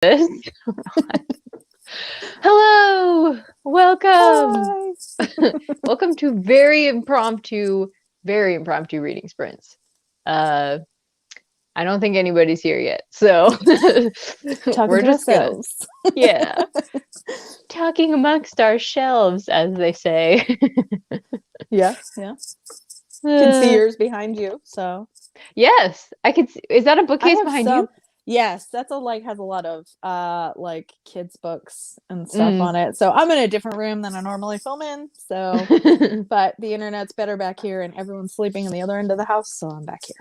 this. Hello, welcome. Welcome to very impromptu reading sprints. I don't think anybody's here yet, so we're just ourselves. Yeah, talking amongst our shelves, as they say. Yeah. You can see yours behind you, so. Yes, I could see. Is that a bookcase behind you? Yes, that's has a lot of kids books and stuff on it. So I'm in a different room than I normally film in. So but the internet's better back here and everyone's sleeping in the other end of the house, so I'm back here.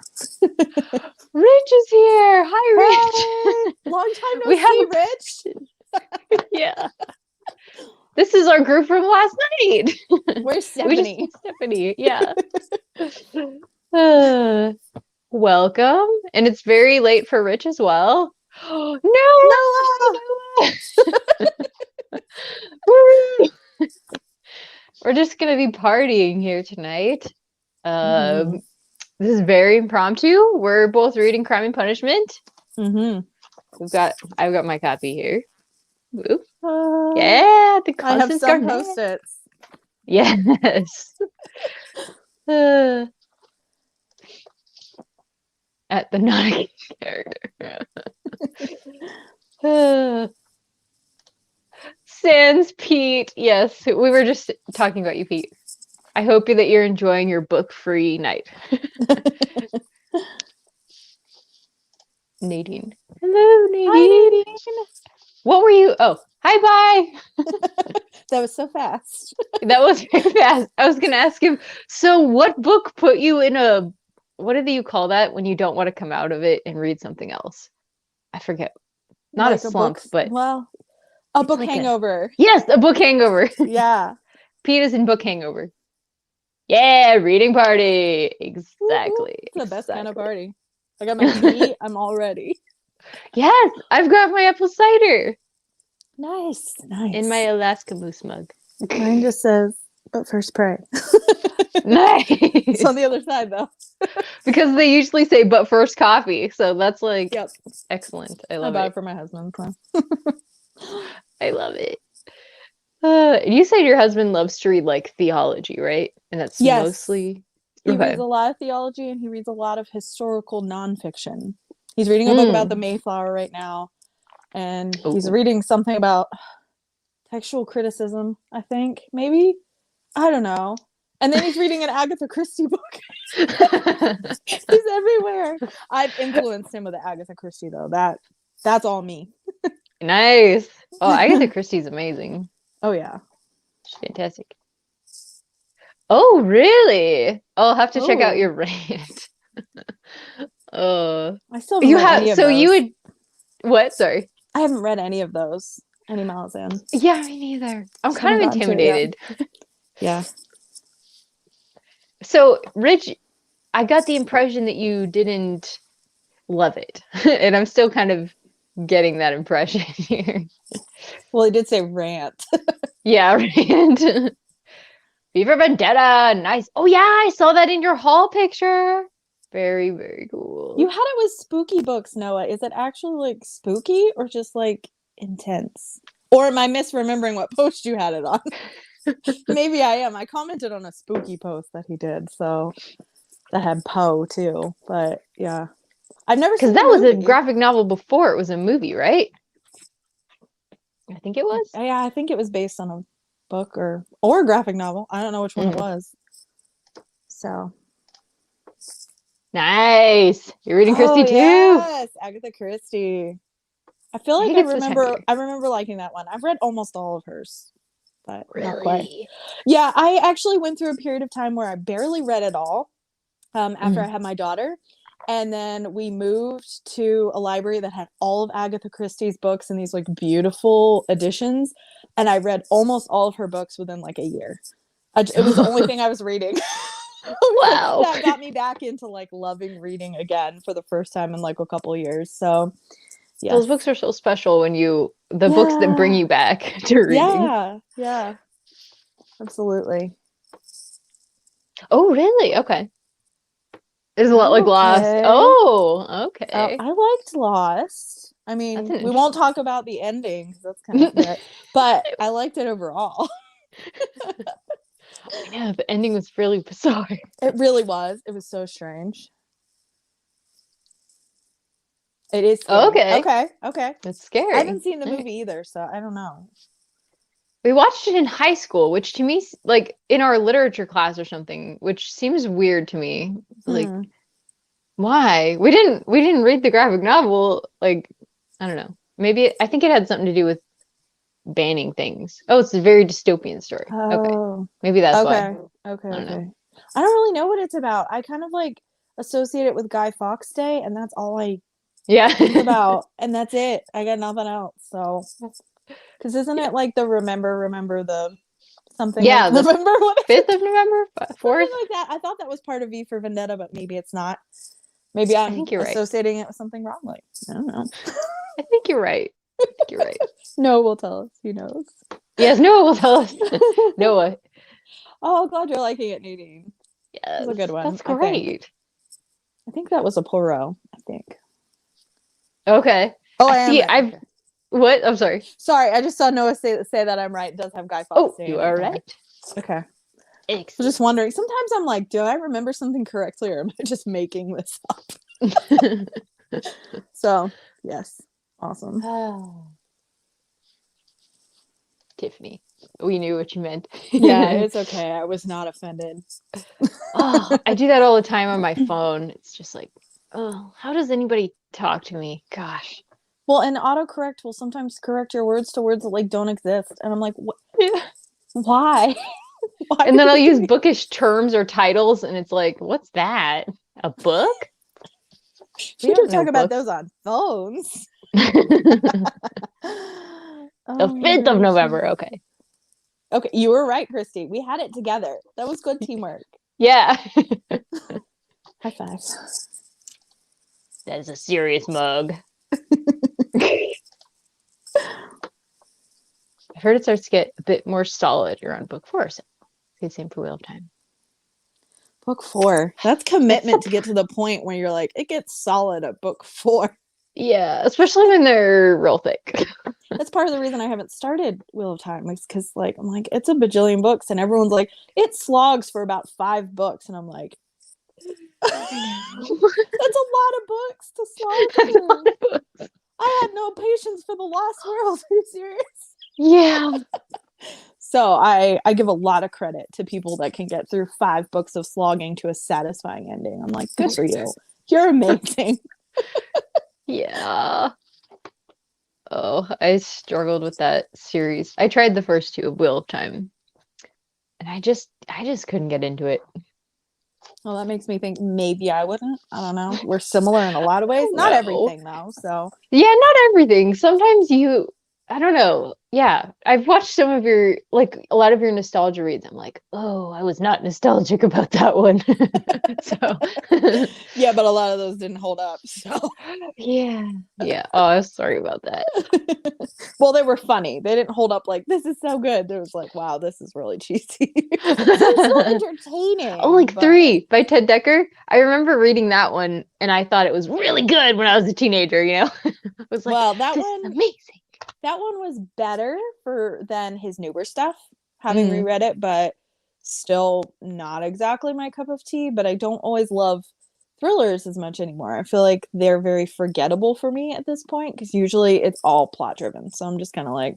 Rich is here. Hi, Rich. Hey, long time no see, Rich. Yeah. This is our group from last night. Where's Stephanie? Stephanie, yeah. Welcome. And it's very late for Rich as well. No! We're just going to be partying here tonight. This is very impromptu. We're both reading Crime and Punishment. I've got my copy here. Yeah, the I have some Post-its. Yes. At the Nottingham character. Sans Pete. Yes, we were just talking about you, Pete. I hope that you're enjoying your book-free night. Nadine. Hello, Nadine. Hi, Nadine. What were you? Oh, hi, bye. That was so fast. That was very fast. I was going to ask him, so what book put you in a, what do you call that when you don't want to come out of it and read something else? I forget. Not like a slump, but. Well, a book hangover. Yes, a book hangover. Yeah. Pete is in book hangover. Yeah, reading party. Exactly. It's the best kind of party. I got my tea. I'm all ready. Yes, I've got my apple cider. Nice. In my Alaska Moose mug. Mine just says, but first pray. Nice. It's on the other side, though. Because they usually say, but first coffee. So that's like, yep. Excellent. I love it. I bought it for my husband. So. I love it. You said your husband loves to read like theology, right? And that's mostly. He reads a lot of theology and he reads a lot of historical nonfiction. He's reading a book about the Mayflower right now. And he's reading something about textual criticism, I think. Maybe? I don't know. And then he's reading an Agatha Christie book. He's everywhere. I've influenced him with the Agatha Christie, though. That's all me. Nice. Oh, Agatha Christie's amazing. Oh, yeah. She's fantastic. Oh, really? I'll have to check out your rant. I still haven't read any of those. You would. What? Sorry. I haven't read any of those. Any Malazan. Yeah, me neither. I'm kind of intimidated. Yeah. So, Rich, I got the impression that you didn't love it. And I'm still kind of getting that impression here. Well, he did say rant. Yeah, rant. Beaver Vendetta. Nice. Oh, yeah, I saw that in your haul picture. Very, very cool. You had it with spooky books, Noah. Is it actually like spooky or just like intense? Or am I misremembering what post you had it on? Maybe I am. I commented on a spooky post that he did, so that had Poe too. But yeah, I've never seen. Because that was a graphic novel before it was a movie, right? I think it was. Yeah, I think it was based on a book or a graphic novel. I don't know which one it was. So. Nice. You're reading Christie too? Yes, Agatha Christie. I feel like I remember liking that one. I've read almost all of hers, but not quite. Yeah, I actually went through a period of time where I barely read at all after I had my daughter. And then we moved to a library that had all of Agatha Christie's books in these like beautiful editions. And I read almost all of her books within like a year. It was the only thing I was reading. Wow. That got me back into like loving reading again for the first time in like a couple of years. So yeah, those books are so special when books that bring you back to reading. Yeah, absolutely. Oh, really? Okay. There's a lot like Lost. Oh, okay. I liked Lost. I mean, we won't talk about the ending because that's kind of but I liked it overall. Yeah, the ending was really bizarre. It really was. It was so strange. It is scary. Okay. That's scary. I haven't seen the movie either, so I don't know. We watched it in high school, which to me, like in our literature class or something, which seems weird to me. Like, why? We didn't read the graphic novel. Like, I don't know. Maybe I think it had something to do with banning things. Oh, it's a very dystopian story. Okay, maybe that's why. Okay. I don't really know what it's about. I kind of like associate it with Guy Fawkes Day, and that's all I think about, and that's it. I got nothing else. So, because isn't it like the remember the something? Yeah, the November 5th of November, 4th, like that. I thought that was part of V for Vendetta, but maybe it's not. Maybe I'm associating it with something wrongly. I don't know. I think you're right. Noah will tell us. He knows. Yes, Noah will tell us. Noah. Oh, glad you're liking it, Nadine. Yeah, that's a good one. That's great. I think that was a Poirot. I think. Okay. Oh, I see. I've. What? I'm sorry. Sorry, I just saw Noah say that I'm right. It does have Guy Fawkes. Oh, you are right. Okay. I was just wondering. Sometimes I'm like, do I remember something correctly, or am I just making this up? So, yes. Awesome. Tiffany, we knew what you meant. Yeah, it's okay. I was not offended. I do that all the time on my phone. It's just like, oh, how does anybody talk to me? Gosh. Well, and autocorrect will sometimes correct your words to words that like don't exist, and I'm like, what? Yeah. Why? And then I'll use bookish terms or titles, and it's like, what's that? A book? We don't talk about those on phones. The 5th of November. Okay, you were right, Christy. We had it together. That was good teamwork. Yeah. High five. That is a serious mug. I've heard it starts to get a bit more solid around book 4. So it's the same for Wheel of Time. Book 4. That's commitment to get to the point where you're like, it gets solid at book 4. Yeah, especially when they're real thick. That's part of the reason I haven't started Wheel of Time, is because like I'm like, it's a bajillion books, and everyone's like, it slogs for about 5 books, and I'm like, that's a lot of books to slog through. I had no patience for the Lost World. Are you serious? Yeah. So I give a lot of credit to people that can get through 5 books of slogging to a satisfying ending. I'm like, good for you. You're amazing. Yeah. Oh, I struggled with that series. I tried the first 2 of Wheel of Time, and I just couldn't get into it. Well, that makes me think maybe I wouldn't. I don't know. We're similar in a lot of ways. Not everything, though. So yeah, not everything. Sometimes I don't know. Yeah, I've watched some of your, like, a lot of your nostalgia reads. I'm like, oh, I was not nostalgic about that one. So yeah, but a lot of those didn't hold up. So yeah. Oh, I'm sorry about that. Well, they were funny. They didn't hold up like, this is so good. There was like, wow, this is really cheesy. It's so entertaining. Oh, like 3 by Ted Dekker. I remember reading that one, and I thought it was really good when I was a teenager. I was like, well, that this one is amazing. That one was better than his newer stuff, having reread it, but still not exactly my cup of tea. But I don't always love thrillers as much anymore. I feel like they're very forgettable for me at this point, because usually it's all plot driven. So I'm just kind of like,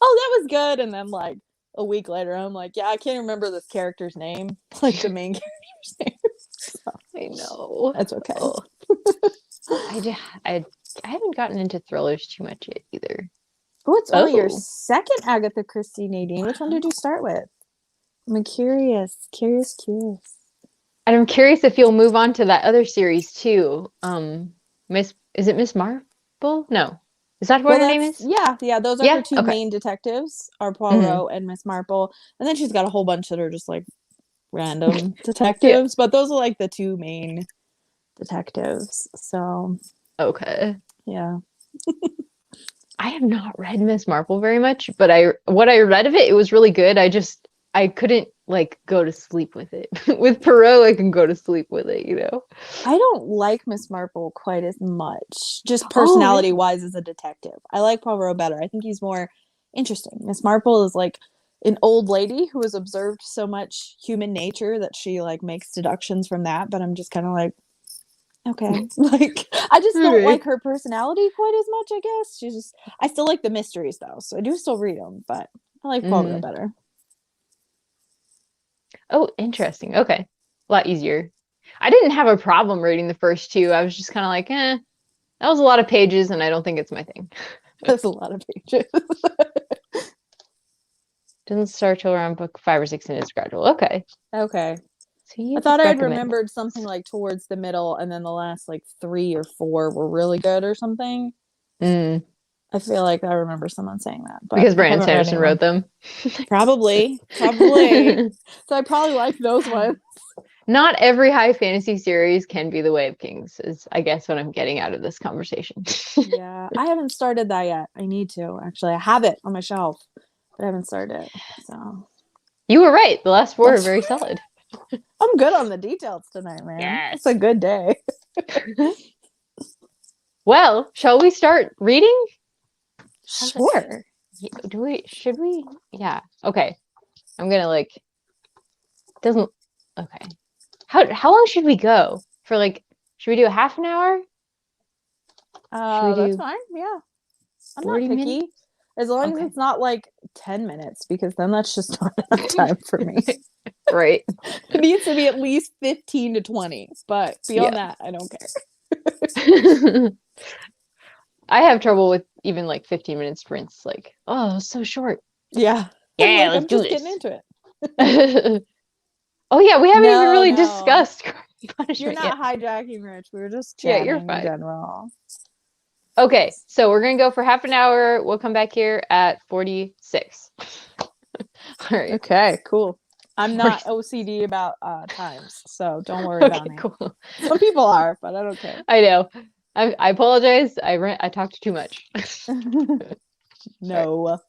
oh, that was good. And then like a week later, I'm like, yeah, I can't remember this character's name, like the main character's name. So, I know. That's okay. Oh. I haven't gotten into thrillers too much yet either. Oh, it's only your second Agatha Christie, Nadine. Which one did you start with? I'm curious. And I'm curious if you'll move on to that other series too. Is it Miss Marple? No. Is that what her name is? Yeah. Those are her 2 main detectives, are Poirot and Miss Marple. And then she's got a whole bunch that are just like random detectives. But those are like the 2 main detectives. So okay. Yeah. I have not read Miss Marple very much, but what I read of it was really good. I couldn't like go to sleep with it. With Perot, I can go to sleep with it, you know? I don't like Miss Marple quite as much, just Oh, personality really? wise as a detective. I like Poirot better. I think he's more interesting. Miss Marple is like an old lady who has observed so much human nature that she like makes deductions from that, but I'm just kind of like, okay. Like I just don't Okay. like her personality quite as much, I guess. She's just I still like the mysteries though, so I do still read them, but I like Poirot Mm. better. Oh, interesting. Okay. A lot easier. I didn't have a problem reading the first two. I was just kind of like, that was a lot of pages, and I don't think it's my thing. That's a lot of pages. Doesn't start till around book 5 or 6 in its gradual. Okay. Okay. So I you thought I had recommend remembered this. something like towards the middle, and then the last like 3 or 4 were really good or something. Mm. I feel like I remember someone saying that, but Because I Brandon haven't read Sanderson wrote anyone. them. Probably, probably. So I probably like those ones. Not every high fantasy series can be The Way of Kings, is I guess what I'm getting out of this conversation. Yeah, I haven't started that yet. I need to actually. I have it on my shelf, but I haven't started it. So You were right. The last four are that's very solid. I'm good on the details tonight, man. It's a Yes. good day. Well, shall we start reading? How's it? Sure. Do we? Should we? Yeah. Okay. I'm gonna like. Doesn't. Okay. How long should we go for? Like, should we do a half an hour? Should we That's do fine. Yeah. I'm not 40 minutes? picky. As long as Okay. it's not like 10 minutes, because then that's just not enough time for me. Right. It needs to be at least 15 to 20, but beyond Yeah. that, I don't care. I have trouble with even like 15-minute sprints. Like, oh, it's so short. Yeah. I'm Yeah, like, let's I'm do just getting this. into it. Oh yeah, we haven't even No, really no. discussed You're punishment yet. not hijacking, Rich. We were just Yeah, you're chatting in fine. general. Okay, so we're gonna go for half an hour. We'll come back here at 46. All right. Okay, cool. I'm 40. not OCD about times, so don't worry about Okay, me. cool. Some people are, but I don't care. I know. I apologize. I talked too much. All right. No.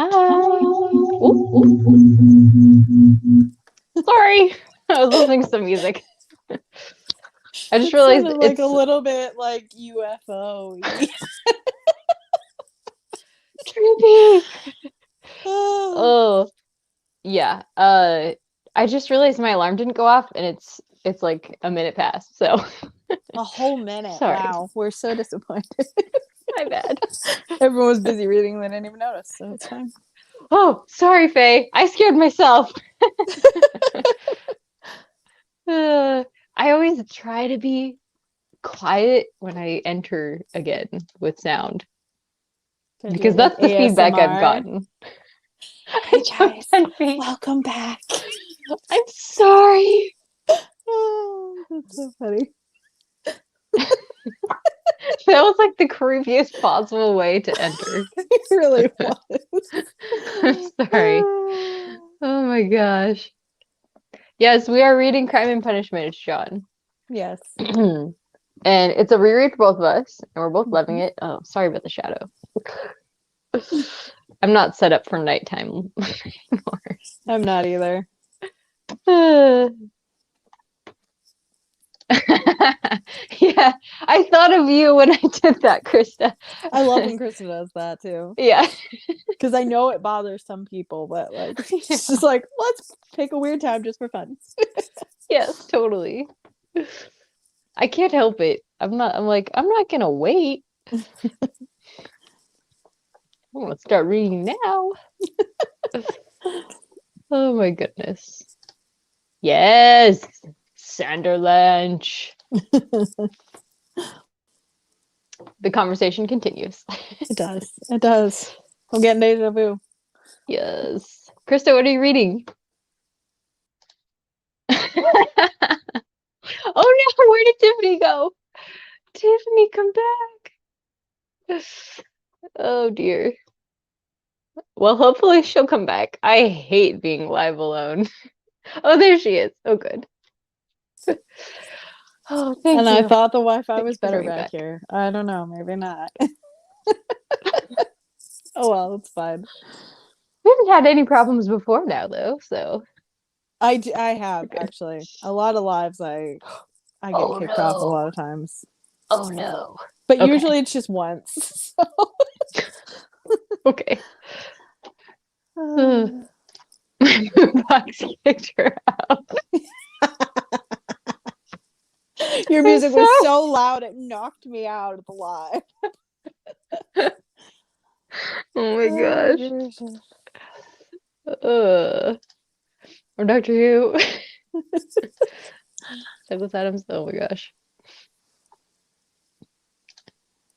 Hi. Ooh. Sorry. I was listening to some music. I just realized it's like a little bit like UFO-y. Trippy. Oh. Yeah. I just realized my alarm didn't go off and it's like a minute past, so a whole minute. Sorry. Wow. We're so disappointed. My bad. Everyone was busy reading, they didn't even notice, so it's fine. Oh, sorry, Faye. I scared myself. I always try to be quiet when I enter again with sound. Because that's the feedback I've gotten. Hey guys, welcome back. I'm sorry. Oh, that's so funny. That was like the creepiest possible way to enter. It really was. I'm sorry. Oh my gosh. Yes, we are reading Crime and Punishment, Sean. Yes. And it's a reread for both of us, and we're both loving it. Oh, sorry about the shadow. I'm not set up for nighttime anymore. I'm not either. Yeah, I thought of you when I did that, Krista. I love when Krista does that too. Yeah. Because I know it bothers some people, but like it's just like, let's pick a weird time just for fun. Yes, totally. I can't help it. I'm not gonna wait. I'm gonna start reading now. Oh my goodness. Yes, Sanderlanche. The conversation continues. It does. It does. I'm getting deja vu. Yes. Krista, what are you reading? Oh no, where did Tiffany go? Tiffany, come back. Oh dear. Well, hopefully she'll come back. I hate being live alone. Oh, there she is. Oh, good. Oh, thank you. And I thought the Wi-Fi was better back here. I don't know. Maybe not. Oh, well, it's fine. We haven't had any problems before now, though, so. I have, actually. A lot of lives I get kicked off a lot of times. Oh, no. But usually it's just once. So. Okay. My box kicked her out. Your music was so loud it knocked me out of the live. Oh my gosh. Or Doctor Who. Douglas Adams. Oh my gosh.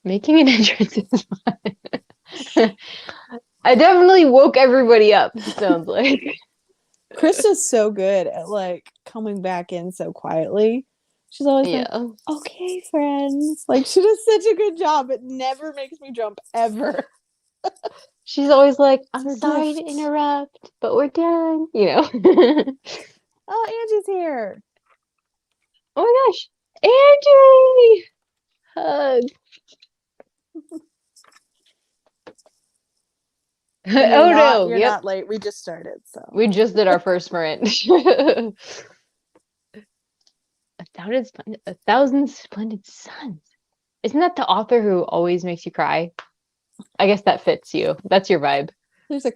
Making an entrance is fun. I definitely woke everybody up, it sounds like. Krista's so good at like coming back in so quietly. She's always like, okay, friends. Like she does such a good job. It never makes me jump ever. She's always like, I'm sorry to interrupt, but we're done. You know. Oh, Angie's here. Oh my gosh. Angie! Hug. Oh no. You're not late. We just started, so. We just did our first sprint. A thousand splendid suns. Isn't that the author who always makes you cry? I guess that fits you. That's your vibe. There's a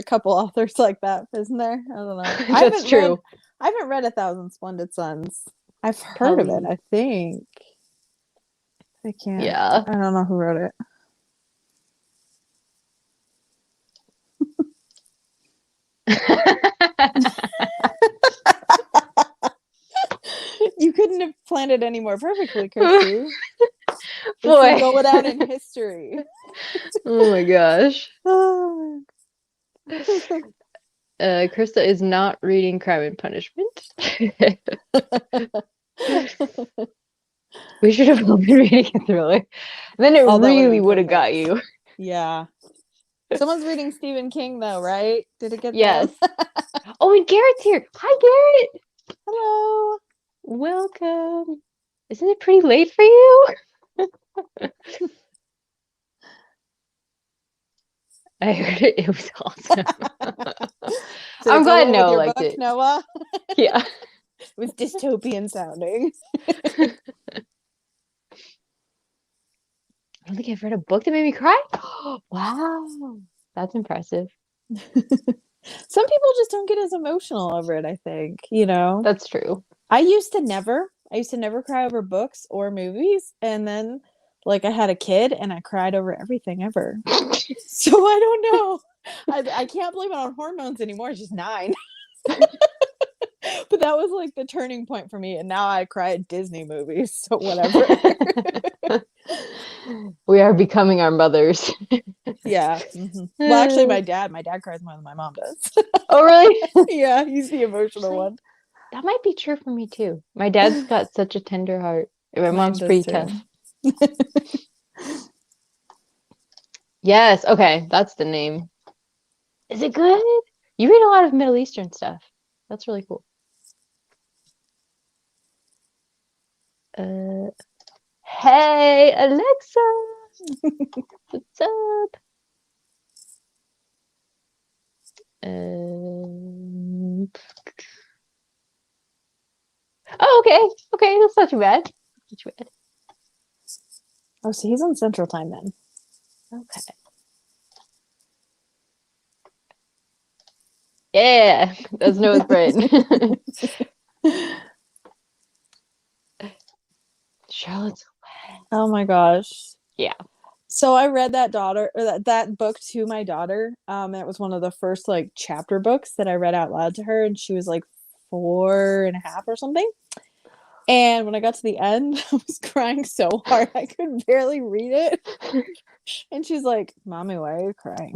couple authors like that, isn't there? I don't know. That's true. I haven't read A Thousand Splendid Suns. I've heard of it, I think. I can't. Yeah. I don't know who wrote it. You couldn't have planned it any more perfectly, Kirsty. Boy, go down in history. Oh my gosh. Krista is not reading Crime and Punishment. We should have been reading a thriller. Then it really would have got you. Yeah. Someone's reading Stephen King, though, right? Did it get Yes. Oh, and Garrett's here. Hi, Garrett. Hello. Welcome. Isn't it pretty late for you? I heard it. It was awesome. I'm glad Noah liked it. Noah? Yeah. It was dystopian sounding. I don't think I've read a book that made me cry. Wow. That's impressive. Some people just don't get as emotional over it, I think, you know? That's true. I used to never cry over books or movies. And then, like, I had a kid and I cried over everything ever. So I don't know. I can't blame it on hormones anymore. She's 9. But that was like the turning point for me. And now I cry at Disney movies. So whatever. We are becoming our mothers. Yeah. Mm-hmm. Well, actually, my dad cries more than my mom does. Oh, really? Yeah, he's the emotional one. That might be true for me too. My dad's got such a tender heart. My mom's pretty tough. Yes. Okay, that's the name. Is it good? You read a lot of Middle Eastern stuff. That's really cool. Hey, Alexa. What's up? Oh, okay. Okay, that's not too bad. Not too bad. Oh, so he's on Central Time then. Okay. Yeah, that's Noah's brain. Charlotte's Web. Oh my gosh. Yeah. So I read that book to my daughter. And it was one of the first like chapter books that I read out loud to her, and she was like 4.5 or something. And when I got to the end, I was crying so hard I could barely read it. And she's like, "Mommy, why are you crying?"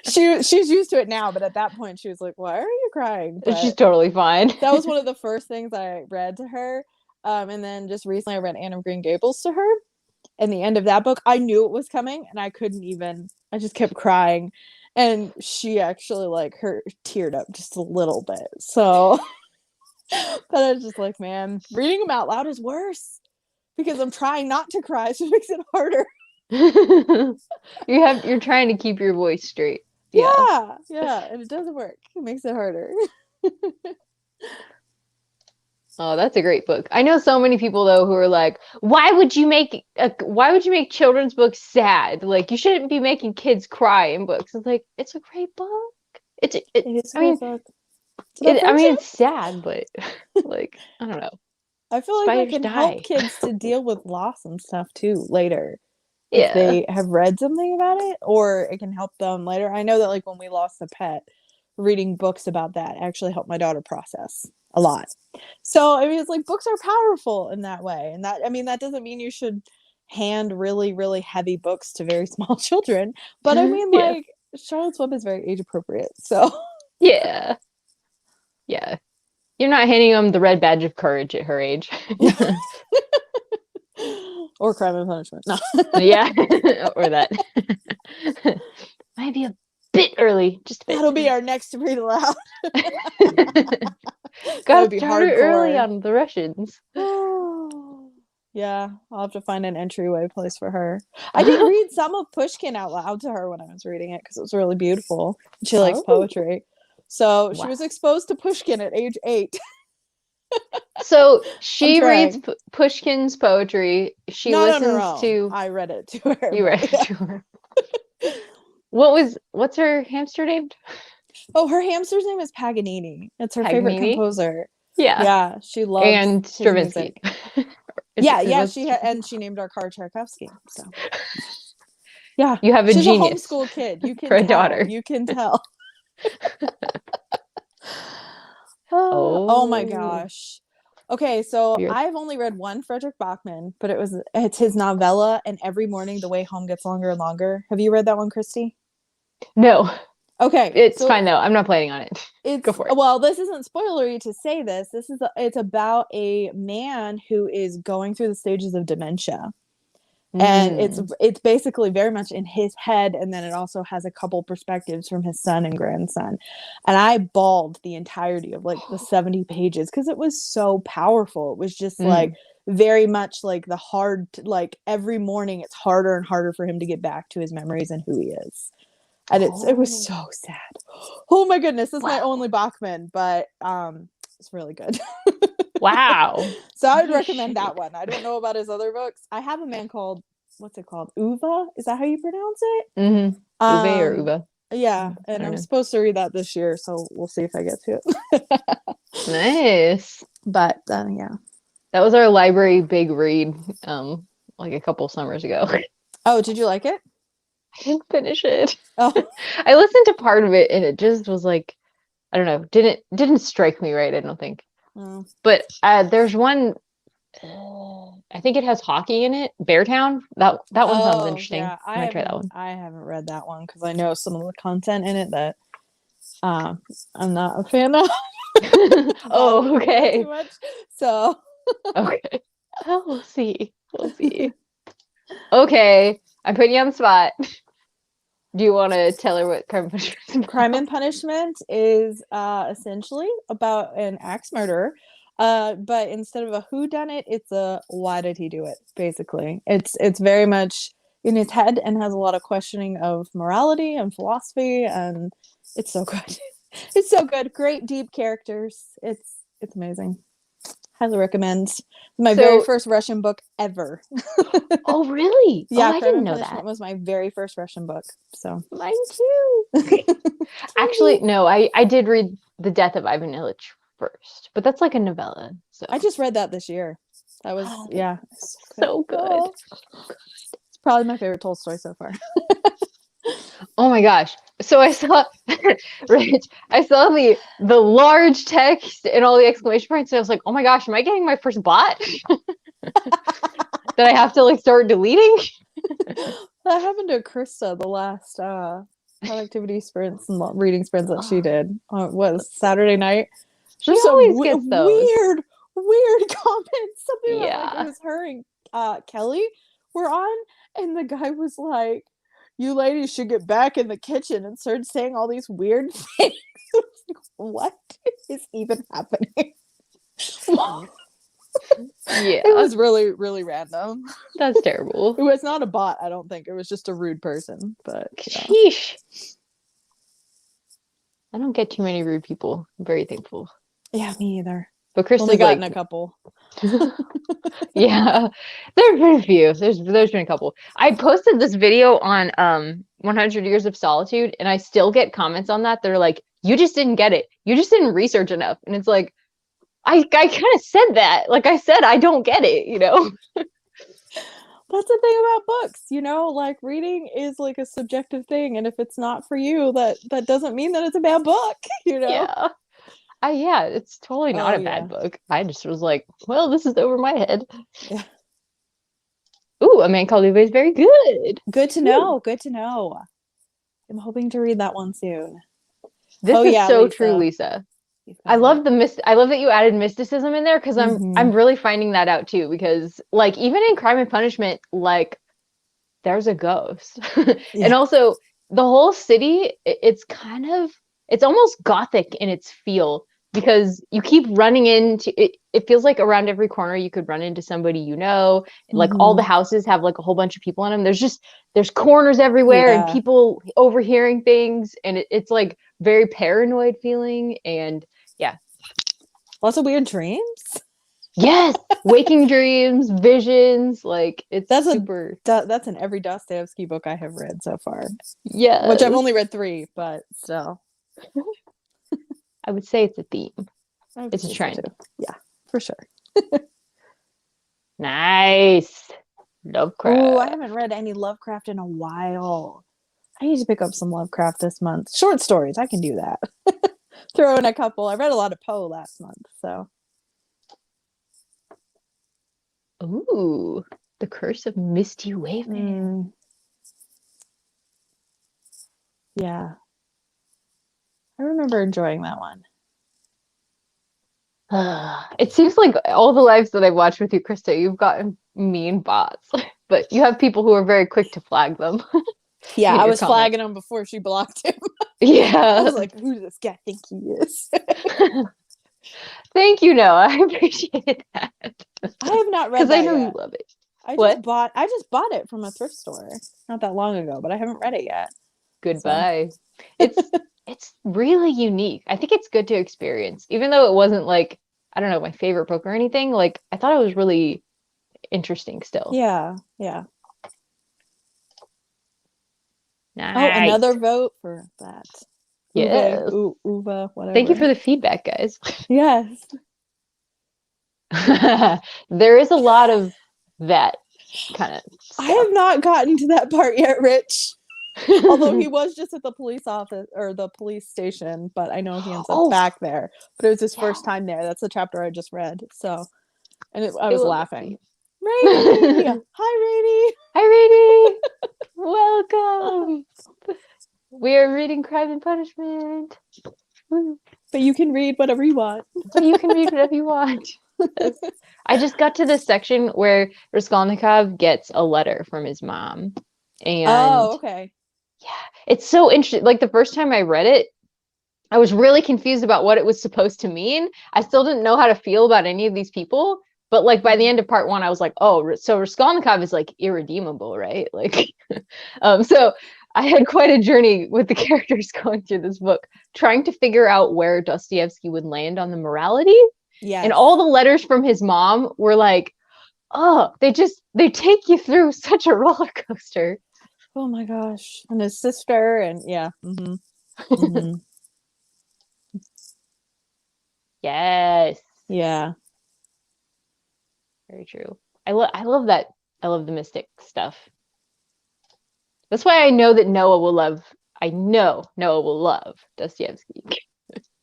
She's used to it now, but at that point she was like, "Why are you crying?" But she's totally fine. That was one of the first things I read to her. And then just recently I read Anne of Green Gables to her. And the end of that book, I knew it was coming and I just kept crying. And she actually teared up just a little bit. So, but I was just like, man, reading them out loud is worse because I'm trying not to cry. So it makes it harder. You're trying to keep your voice straight. Yeah. And it doesn't work. It makes it harder. Oh, that's a great book. I know so many people though who are like, why would you make children's books sad? Like, you shouldn't be making kids cry in books. It's like, it's a great book. It is a great book. It's sad, but like, I don't know. I feel like it can help kids to deal with loss and stuff too later. If they have read something about it, or it can help them later. I know that like when we lost a pet, reading books about that actually helped my daughter process a lot. So I mean, it's like books are powerful in that way, and that doesn't mean you should hand really, really heavy books to very small children. But I mean, like Charlotte's Web is very age appropriate. So yeah, you're not handing them the Red Badge of Courage at her age. Or Crime and Punishment. No. Yeah, or that. Might be a bit early. Just a bit. That'll be our next read aloud. Gotta start it early on the Russians. Yeah, I'll have to find an entryway place for her. I did read some of Pushkin out loud to her when I was reading it because it was really beautiful. She likes poetry. So she was exposed to Pushkin at age 8. So she reads Pushkin's poetry. She listens to. I read it to her. You read it to her. What's her hamster named? Oh, her hamster's name is Paganini. It's her favorite composer. Yeah, she loves and Stravinsky. She named our car Tchaikovsky. So yeah, you have a she's genius. A homeschool kid. You can for a daughter. You can tell. Oh my gosh. Okay, so I've only read one Frederick Bachman, but it's his novella, And Every Morning the Way Home Gets Longer and Longer. Have you read that one, Christy? No. Okay. It's fine though. I'm not planning on it. Go for it. Well, this isn't spoilery to say this. It's about a man who is going through the stages of dementia. And it's basically very much in his head, and then it also has a couple perspectives from his son and grandson. And I bawled the entirety of like the 70 pages because it was so powerful. It was just like very much like the hard, like every morning it's harder and harder for him to get back to his memories and who he is. And it was so sad. Oh my goodness, this is my only Bachman, but it's really good. Wow. So I would recommend that one. I don't know about his other books. I have a man called, what's it called? Uva? Is that how you pronounce it? Uve or Uva. Yeah, and I'm supposed to read that this year, so we'll see if I get to it. Nice. But yeah. That was our library big read like a couple summers ago. Oh, did you like it? I didn't finish it. Oh. I listened to part of it and it just was like, I don't know, didn't strike me right, I don't think. But there's one, I think it has hockey in it, Beartown. That one sounds interesting. Yeah, I might try that one. I haven't read that one because I know some of the content in it that I'm not a fan of. Oh, okay. Too much, so okay. Oh, we'll see. Okay, I'm putting you on the spot. Do you want to tell her what Crime and Punishment is? Crime and Punishment is essentially about an axe murderer. But instead of a whodunit, it's a why did he do it, basically. It's very much in his head and has a lot of questioning of morality and philosophy, and it's so good. It's so good. Great deep characters. It's amazing. Highly recommend. My very first Russian book ever. Oh, really? Yeah, I didn't know that. Was my very first Russian book. So mine too. Actually, no, I did read The Death of Ivan Ilyich first, but that's like a novella. So I just read that this year. That was so good. It's probably my favorite Tolstoy so far. Oh my gosh. So I saw Rich, I saw the large text and all the exclamation points, and I was like, oh my gosh, am I getting my first bot? That I have to like start deleting? That happened to Krista the last productivity sprints and reading sprints that she did. It was Saturday night. She always gets those weird comments. Something about like it was her and Kelly were on, and the guy was like, you ladies should get back in the kitchen, and started saying all these weird things. What is even happening? Yeah, it was really, really random. That's terrible. It was not a bot, I don't think. It was just a rude person. But sheesh. I don't get too many rude people. I'm very thankful. Yeah, me either. But Krista's only gotten a couple. Yeah, there've been a few. There's been a couple. I posted this video on 100 Years of Solitude, and I still get comments on that. They're like, "You just didn't get it. You just didn't research enough." And it's like, I kind of said that. Like I said, I don't get it. You know. That's the thing about books, you know, like reading is like a subjective thing, and if it's not for you, that doesn't mean that it's a bad book. You know. Yeah. Yeah, it's totally not a bad book. I just was like, well, this is over my head. Yeah. Ooh, A Man Called Ove is very good. Good to know. Good to know. I'm hoping to read that one soon. This is so Lisa. True, Lisa. I love I love that you added mysticism in there, because I'm really finding that out too, because like even in Crime and Punishment, like there's a ghost. And also the whole city, it's almost gothic in its feel, because you keep running into it. It feels like around every corner you could run into somebody, you know, like all the houses have like a whole bunch of people in them. There's corners everywhere and people overhearing things, and it's like very paranoid feeling. And lots of weird dreams. Yes, waking dreams, visions, like that's in every Dostoevsky book I have read so far. Yeah, which I've only read 3, but still. I would say it's a theme. It's a trend. Yeah, for sure. Nice. Lovecraft. Oh, I haven't read any Lovecraft in a while. I need to pick up some Lovecraft this month. Short stories, I can do that. Throw in a couple. I read a lot of Poe last month, so. Ooh, The Curse of Misty Waveman. Yeah. I remember enjoying that one. It seems like all the lives that I've watched with you, Krista, you've gotten mean bots. But you have people who are very quick to flag them. Yeah, I was flagging him before she blocked him. Yeah. I was like, who does this guy think he is? Thank you, Noah. I appreciate that. I have not read that because I know yet. you love it. I just bought it from a thrift store not that long ago, but I haven't read it yet. Goodbye. So. It's really unique. I think it's good to experience, even though it wasn't like, I don't know, my favorite book or anything. Like, I thought it was really interesting still. Yeah, yeah. Nice. Oh, another vote for that. Yes. Uva, whatever. Thank you for the feedback, guys. Yes. There is a lot of that kind of stuff. I have not gotten to that part yet, Rich. Although he was just at the police office or the police station, but I know he ends up back there. But it was his first time there. That's the chapter I just read. So, and I was laughing. Rainy! Hi, Rainy! Hi, Rainy! Welcome! We are reading Crime and Punishment. But you can read whatever you want. But you can read whatever you want. I just got to this section where Raskolnikov gets a letter from his mom. And okay. Yeah, it's so interesting. Like the first time I read it, I was really confused about what it was supposed to mean. I still didn't know how to feel about any of these people. But like by the end of part one, I was like, oh, so Raskolnikov is like irredeemable, right? Like, so I had quite a journey with the characters going through this book, trying to figure out where Dostoevsky would land on the morality. Yeah. And all the letters from his mom were like, oh, they take you through such a roller coaster. Oh my gosh. And his sister and yeah. Mm-hmm. Mm-hmm. Yes. Yeah. Very true. I love that. I love the mystic stuff. That's why I know that Noah will love. I know Noah will love Dostoevsky.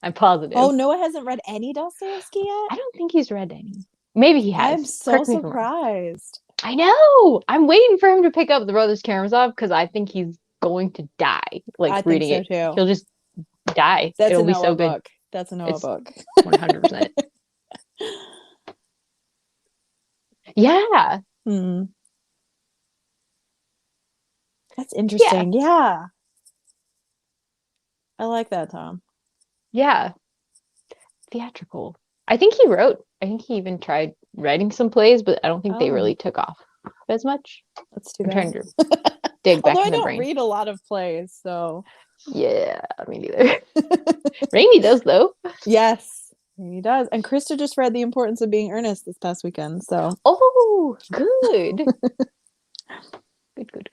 I'm positive. Oh, Noah hasn't read any Dostoevsky yet? I don't think he's read any. Maybe he has. I'm so surprised. I know. I'm waiting for him to pick up the Brothers Karamazov because I think he's going to die. Like I reading think so it, he'll just die. That's It'll a be Noah so book. good. That's a Noah book. 100%. Yeah. Hmm. That's interesting. Yeah. I like that, Tom. Yeah. Theatrical. I think he even tried writing some plays, but I don't think they really took off as much. That's too bad. I'm trying to dig back in the brain. Although I don't read a lot of plays, so. Yeah, me neither. Rainy does, though. Yes, Rainy does. And Krista just read The Importance of Being Earnest this past weekend, so. Oh, good. Good.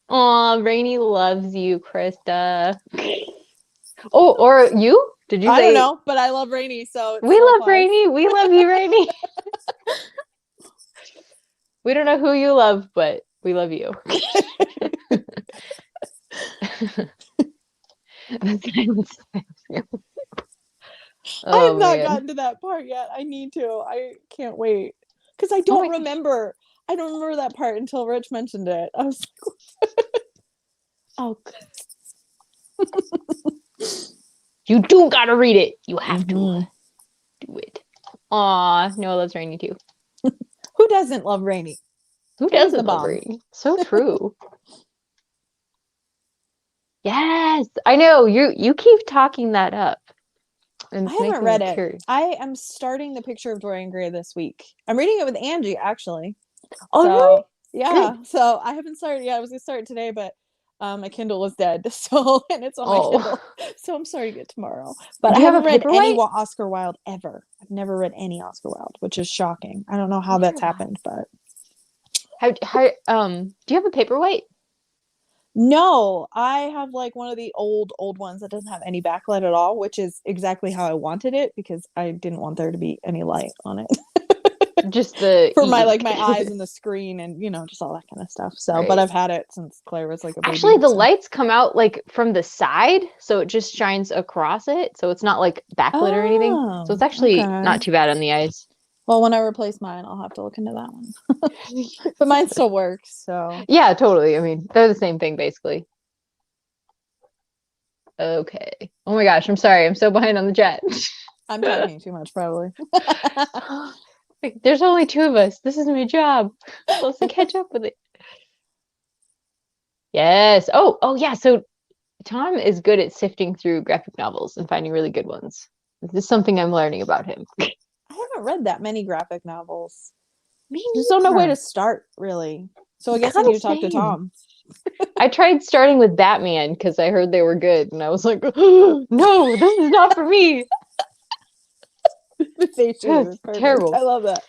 Aw, Rainy loves you, Krista. Oh, or you? Did you say? I don't know, but I love Rainy, so. We love Rainy. We love you, Rainy. We don't know who you love, but we love you. I have not gotten to that part yet. I need to. I can't wait. Because I don't remember. I don't remember that part until Rich mentioned it. I was like, oh. You do gotta read it. You have to do it. Aw, Noah loves Rainy too. Who doesn't love Rainy? Who doesn't love Rainy? So true. Yes, I know. You keep talking that up. I haven't read it. Curious. I am starting The Picture of Dorian Gray this week. I'm reading it with Angie, actually. Oh, so, really? Yeah. Good. So I haven't started. Yeah, I was gonna start today, but my Kindle was dead. So and it's on my Kindle. So I'm starting it tomorrow. But I haven't read any Oscar Wilde ever. I've never read any Oscar Wilde, which is shocking. I don't know how that's happened, but how do you have a Paperwhite? No, I have like one of the old ones that doesn't have any backlight at all, which is exactly how I wanted it because I didn't want there to be any light on it. Just the for my eyes and the screen and just all that kind of stuff. So, but I've had it since Claire was like a baby. Actually, the lights come out like from the side, so it just shines across it, so it's not like backlit or anything. So it's actually not too bad on the eyes. Well, when I replace mine, I'll have to look into that one. But mine still works, so. Yeah, totally. I mean, they're the same thing, basically. Okay. Oh my gosh, I'm sorry. I'm so behind on the chat. I'm talking too much, probably. Like, there's only 2 of us. This is my job. I'm supposed to catch up with it. Yes. Oh yeah. So Tom is good at sifting through graphic novels and finding really good ones. This is something I'm learning about him. I haven't read that many graphic novels. Me Just don't know where neither. to start, really. So I guess I Kinda need to talk to same. Tom. I tried starting with Batman because I heard they were good, and I was like, no, this is not for me. The face shooter. Yes, Perfect. terrible. I love that.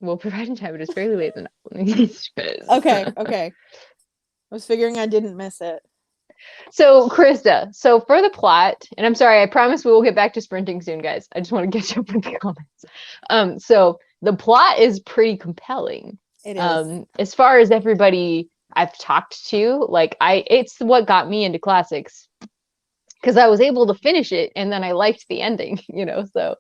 Well, provided time, but it's fairly late in the night. Okay. I was figuring I didn't miss it. So, Krista, so for the plot, and I'm sorry, I promise we will get back to sprinting soon, guys. I just want to catch up with the comments. So the plot is pretty compelling. It is. As far as everybody I've talked to, like it's what got me into classics because I was able to finish it and then I liked the ending, So,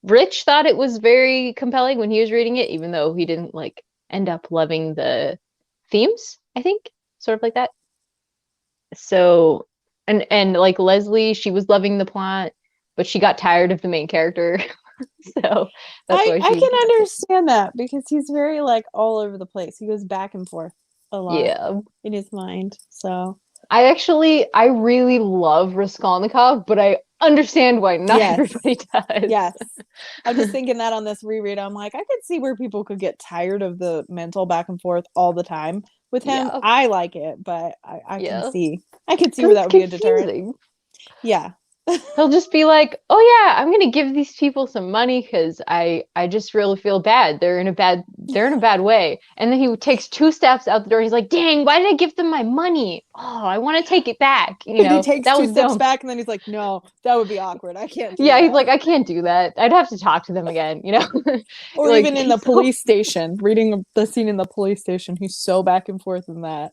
Rich thought it was very compelling when he was reading it, even though he didn't like end up loving the themes, I think, sort of like that. So, and like Leslie, she was loving the plot, but she got tired of the main character. So that's why I can understand that because he's very like all over the place. He goes back and forth a lot in his mind. So I really love Raskolnikov, but I understand why not everybody does. Yes. I'm just thinking that on this reread, I'm like, I could see where people could get tired of the mental back and forth all the time. With him, I like it, but I can see where that would be a deterrent. Yeah. He'll just be like, oh yeah, I'm gonna give these people some money because I just really feel bad. They're in a bad way. And then he takes 2 steps out the door. He's like, dang, why did I give them my money? Oh, I want to take it back. He takes 2 steps back and then he's like, no, that would be awkward. I can't do that. He's like, I can't do that. I'd have to talk to them again, Or like, even in the police station, reading the scene in the police station, he's so back and forth in that.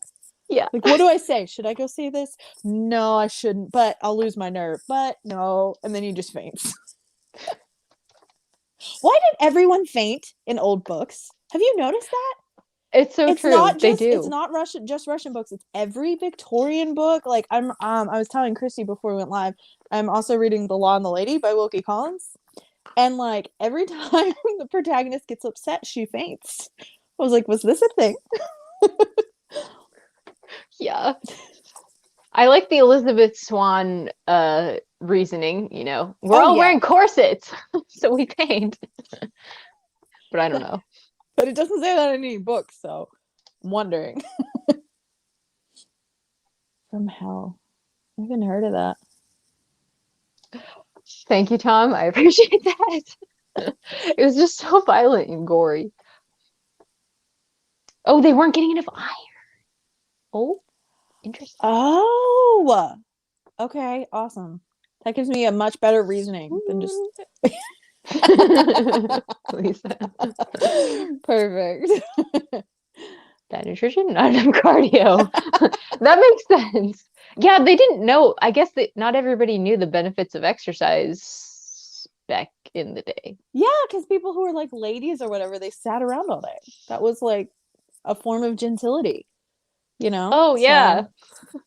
Yeah. Like, what do I say? Should I go see this? No, I shouldn't, but I'll lose my nerve. But no. And then he just faints. Why did everyone faint in old books? Have you noticed that? It's so true. They do. It's not Russian books. It's every Victorian book. Like I was telling Christy before we went live, I'm also reading The Law and the Lady by Wilkie Collins. And like every time the protagonist gets upset, she faints. I was like, was this a thing? Yeah. I like the Elizabeth Swann reasoning, We're all wearing corsets, so we faint. But I don't know. But it doesn't say that in any book, so I'm wondering. From Hell. I haven't heard of that. Thank you, Tom. I appreciate that. It was just so violent and gory. Oh, they weren't getting enough iron. Oh, interesting. Oh, okay, awesome. That gives me a much better reasoning than just... Perfect. Bad nutrition, not enough cardio. That makes sense. Yeah, they didn't know. I guess that not everybody knew the benefits of exercise back in the day. Yeah, because people who were like ladies or whatever, they sat around all day. That was like a form of gentility, Oh, yeah. So,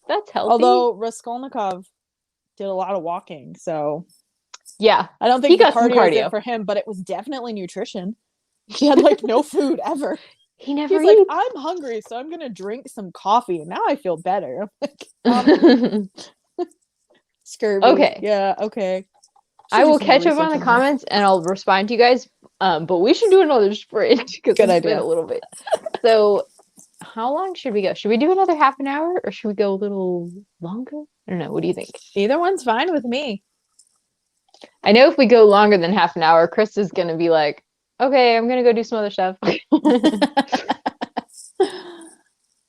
that's healthy. Although Raskolnikov did a lot of walking, so yeah, I don't think the cardio was it for him, but it was definitely nutrition. He had like no food ever. He's eats. Like, I'm hungry, so I'm gonna drink some coffee, and now I feel better. I'm like, scurvy. Okay. Yeah. Okay. I will catch up on the comments and I'll respond to you guys. But we should do another sprint because it's been a little bit. So, how long should we go? Should we do another half an hour or should we go a little longer? I don't know. What do you think? Either one's fine with me. I know if we go longer than half an hour, Chris is gonna be like, okay, I'm gonna go do some other stuff.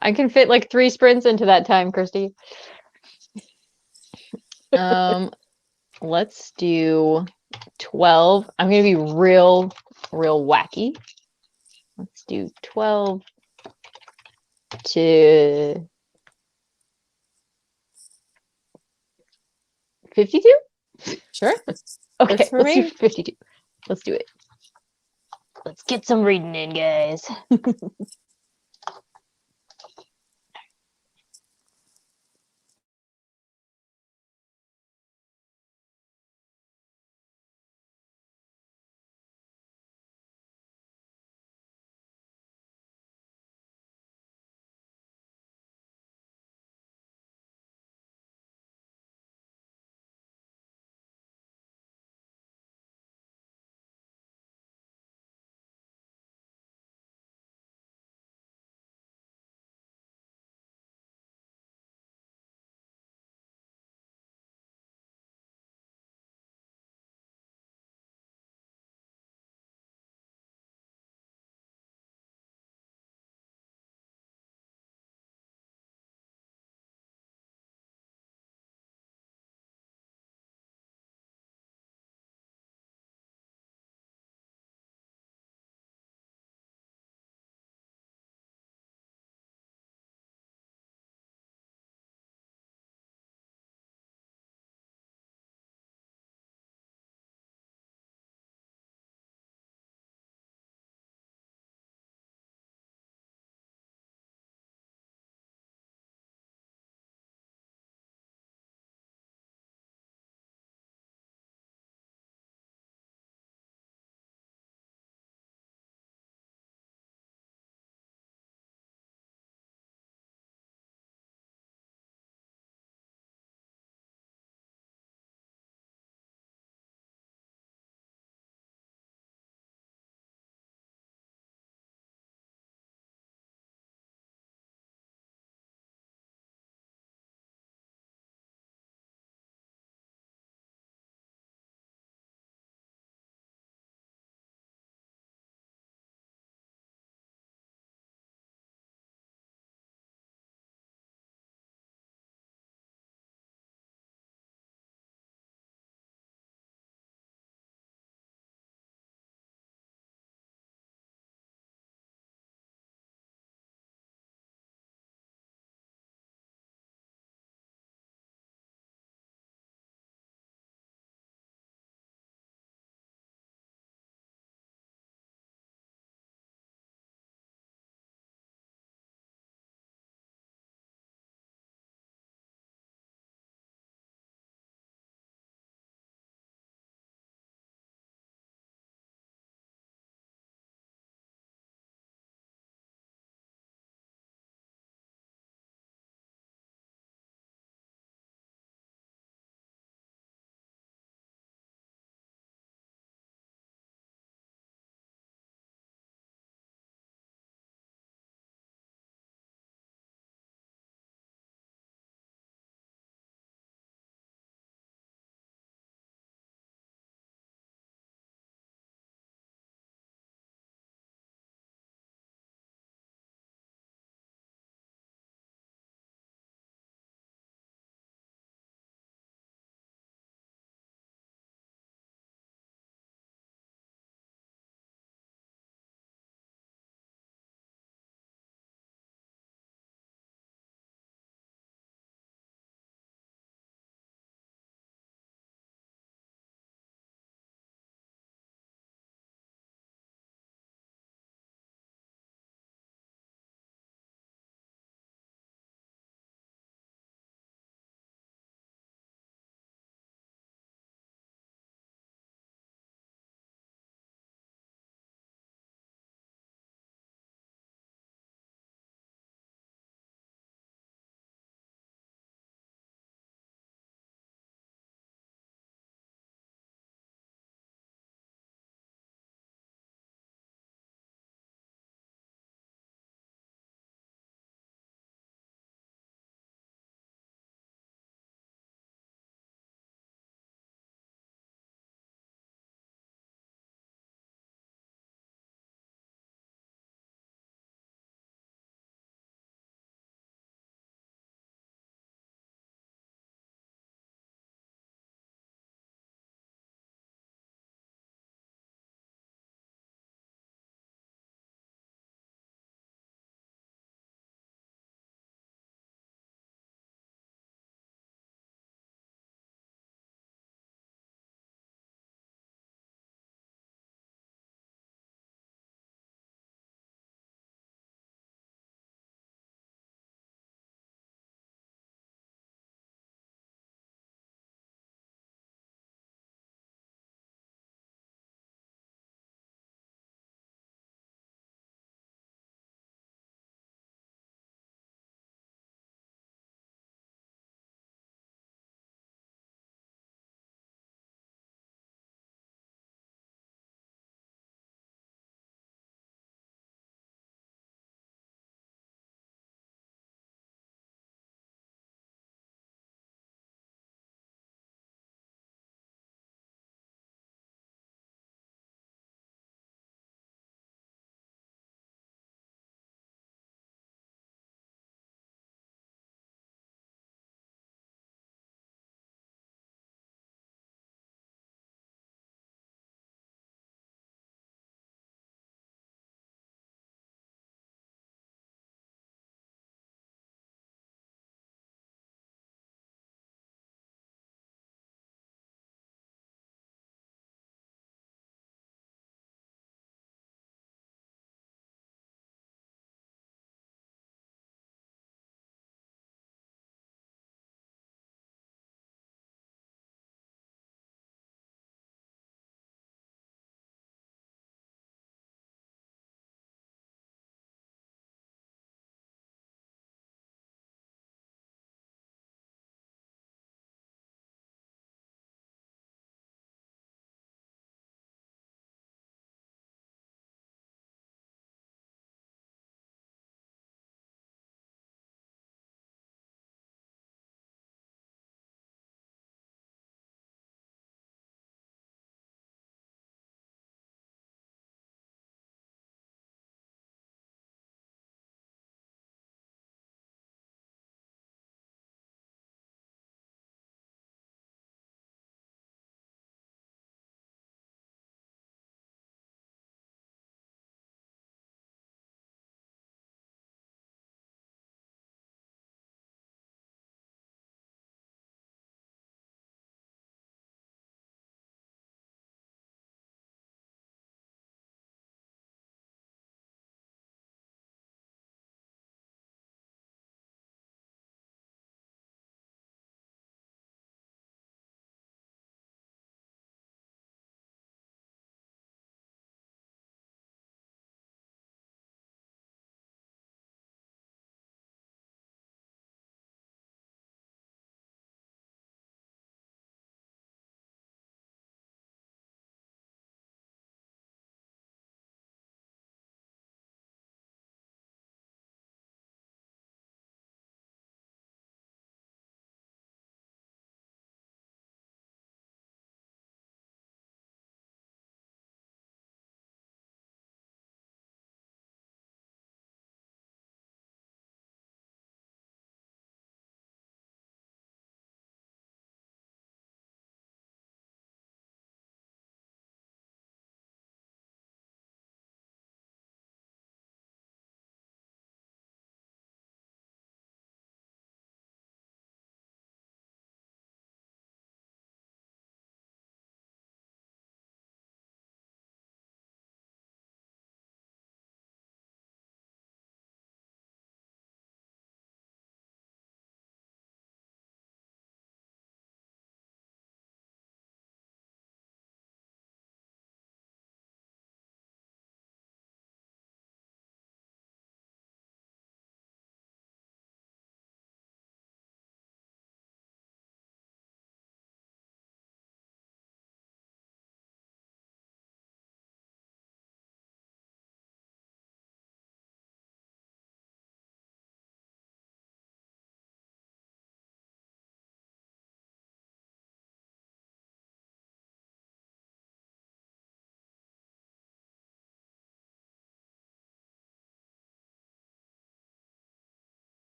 I can fit like 3 sprints into that time, Christy. Let's do 12. I'm gonna be real wacky. Let's do 12 to 52. Sure. Okay, let's do 52. Let's do it. Let's get some reading in, guys.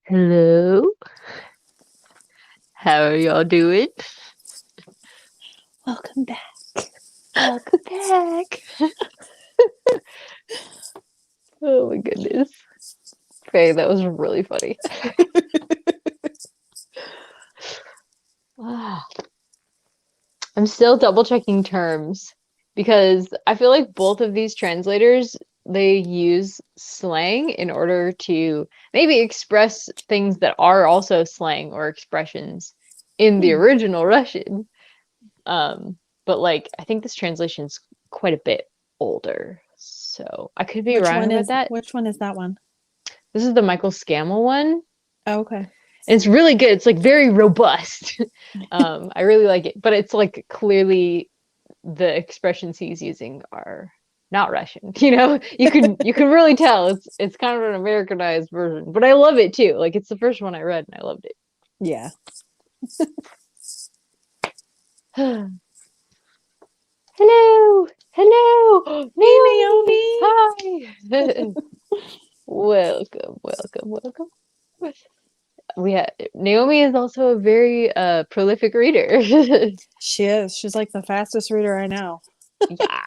Hello. How are y'all doing? Welcome back. Welcome back. Oh my goodness. Faye, that was really funny. I'm still double checking terms because I feel like both of these translators, they use slang in order to maybe express things that are also slang or expressions in the original Russian. But like I think this translation's quite a bit older. So I could be wrong about that. Which one is that one? This is the Michael Scammell one. Oh, okay. And it's really good. It's like very robust. I really like it. But it's like clearly the expressions he's using are not Russian. You know, you can really tell it's kind of an Americanized version. But I love it too. Like it's the first one I read and I loved it. Yeah. Hello, hello, Naomi. Hi. welcome. Naomi is also a very prolific reader. She is. She's like the fastest reader I know. Yeah.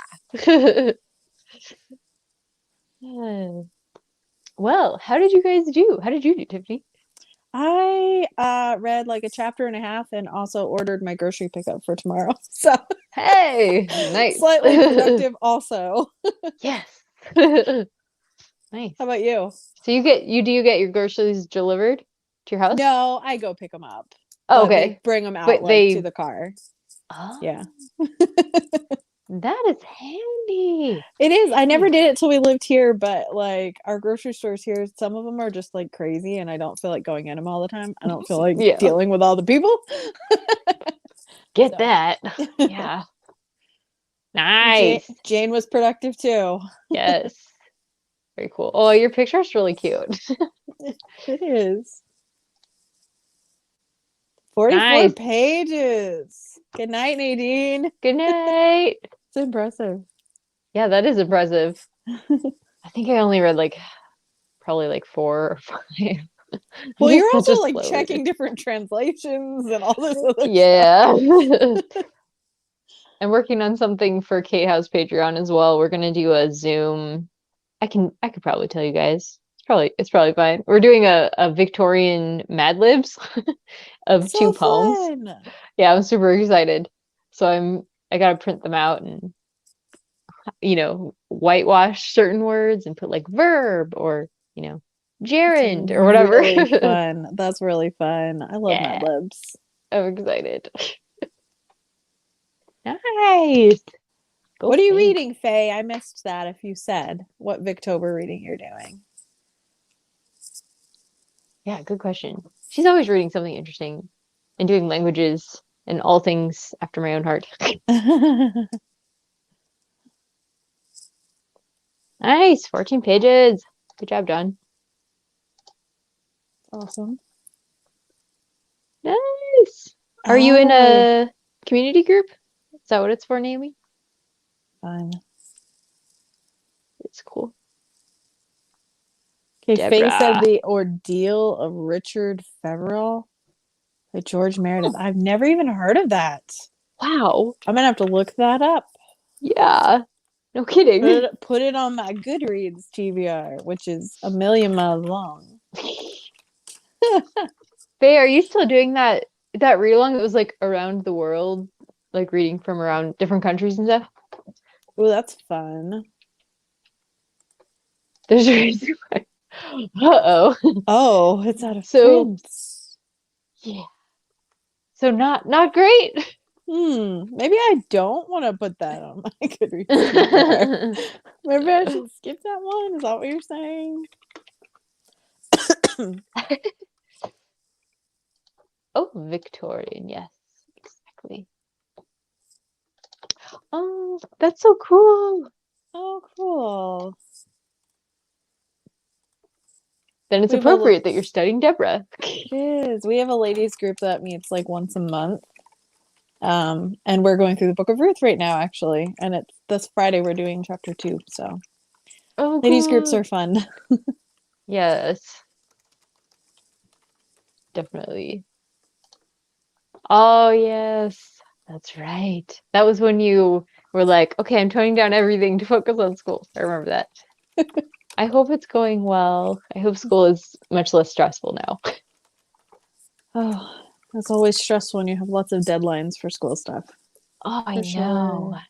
Well, how did you guys do? How did you do, Tiffany? I read like a chapter and a half and also ordered my grocery pickup for tomorrow. So hey, nice. Slightly productive also. Yes. Nice. How about you? So do you get your groceries delivered to your house? No, I go pick them up. Oh, okay. They bring them out to the car. Oh. Yeah. That is handy. It is. I never did it till we lived here, but like our grocery stores here, some of them are just like crazy and I don't feel like going in them all the time. I don't feel like dealing with all the people. Get that. Yeah. Nice. Jane was productive too. Yes. Very cool. Oh, your picture's really cute. It is. 44 pages. Good night, Nadine. Good night. It's impressive. Yeah, that is impressive. I think I only read like probably like 4 or 5. Well, you're also like checking different translations and all this other stuff. I'm working on something for Kate House Patreon as well. We're gonna do a Zoom. I could probably tell you guys. It's probably fine. We're doing a Victorian Mad Libs of 2 poems. Fun. Yeah, I'm super excited. So I gotta print them out and whitewash certain words and put like verb or gerund or whatever. Really fun. That's really fun. I love Mad Libs. I'm excited. Nice. What are you reading, Faye? I missed that if you said what Victober reading you're doing. Yeah, good question. She's always reading something interesting and doing languages and all things after my own heart. Nice. 14 pages. Good job, John. Awesome. Nice. Are you in a community group? Is that what it's for, Naomi? Fun. It's cool. Okay, Faye said The Ordeal of Richard Feverel by George Meredith. I've never even heard of that. Wow. I'm gonna have to look that up. Yeah. No kidding. Put it on my Goodreads TBR, which is a million miles long. Faye, are you still doing that read along that was like around the world, like reading from around different countries and stuff? Oh, that's fun. There's a reason why. Uh-oh. Oh, it's out of print. Yeah. So not great. Maybe I don't want to put that on my Goodreads. Maybe I should skip that one. Is that what you're saying? Oh, Victorian, yes, exactly. Oh, that's so cool. Oh, cool. Then it's appropriate that you're studying Deborah. It is. We have a ladies group that meets like once a month. And we're going through the Book of Ruth right now, actually. And it's this Friday we're doing chapter 2. So ladies groups are fun. Yes. definitely. Oh, yes. That's right. That was when you were like, okay, I'm toning down everything to focus on school. I remember that. I hope it's going well. I hope school is much less stressful now. Oh, that's always stressful when you have lots of deadlines for school stuff. Oh, I For know. sure.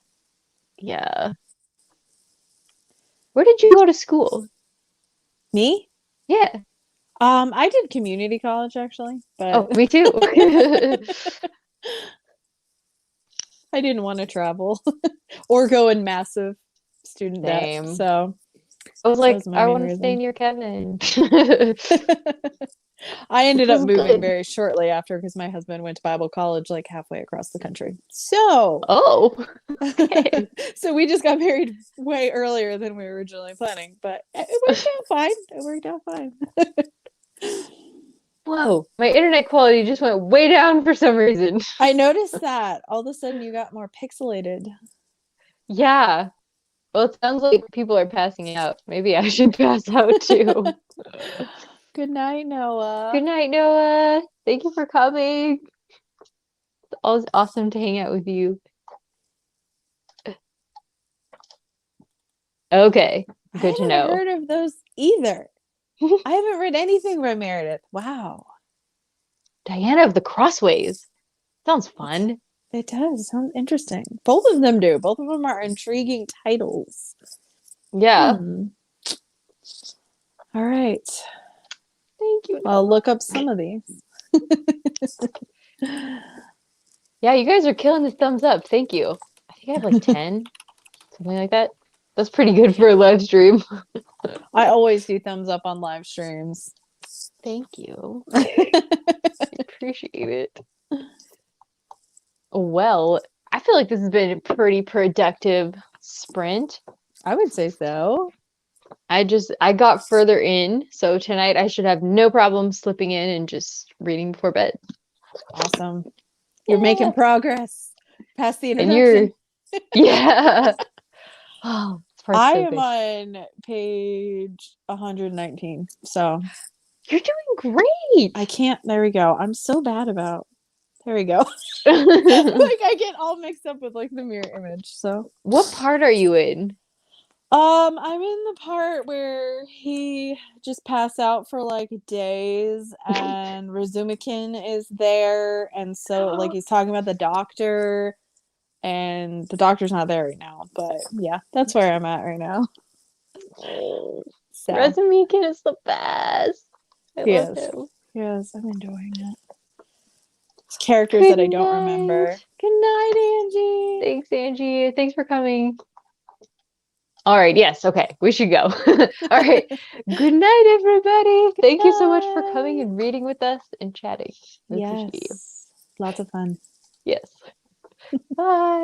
Yeah. Where did you go to school? Me? Yeah. I did community college actually, but Oh, me too. I didn't want to travel or go in massive student debt. Same. So I was that like, was my I main want to stay reason. near Kevin. I ended Which up is moving good. very shortly after because my husband went to Bible college like halfway across the country. So, Oh, okay. so we just got married way earlier than we were originally planning, but it worked out fine. It worked out fine. Whoa, my internet quality just went way down for some reason. I noticed that all of a sudden you got more pixelated. Yeah. Well, it sounds like people are passing out. Maybe I should pass out too. Good night, Good Noah. night, Noah. Thank you for coming. It's always awesome to hang out with you. Okay, I good had to never know. heard of those either. I haven't read anything by Meredith. Wow. Diana of the Crossways. Sounds It's, fun. it does. Sounds interesting. Both of them do. Both of them are intriguing titles. Yeah. Hmm. All right. Thank you, I'll Noah. look up some of these. Yeah, you guys are killing this thumbs up. Thank you. I think I have like 10, something like that. That's pretty good for a live stream. I always do thumbs up on live streams. Thank you. Appreciate it. Well, I feel like this has been a pretty productive sprint. I would say so. I got further in, so tonight I should have no problem slipping in and just reading before bed. Awesome. You're Yeah. making progress past the And you're, introduction. yeah. Oh, this part's I so am good. on page 119. So You're doing great. I can't. There we go. I'm so bad about. There we go. Like I get all mixed up with like the mirror image. So What part are you in? I'm in the part where he just passed out for like days and Razumikin is there and so like he's talking about the doctor and the doctor's not there right now, but yeah, that's where I'm at right now. Oh, So Razumikin is the best. I love yes. him. Yes, I'm enjoying it. It's characters Good that I don't night. remember. Good night, Angie. Thanks, Angie. Thanks for coming. All right. Yes. Okay. We should go. All right. Good night, everybody. Thank you so much for coming Bye. and reading with us and chatting. We appreciate you. Yes. Lots of fun. Yes. Bye.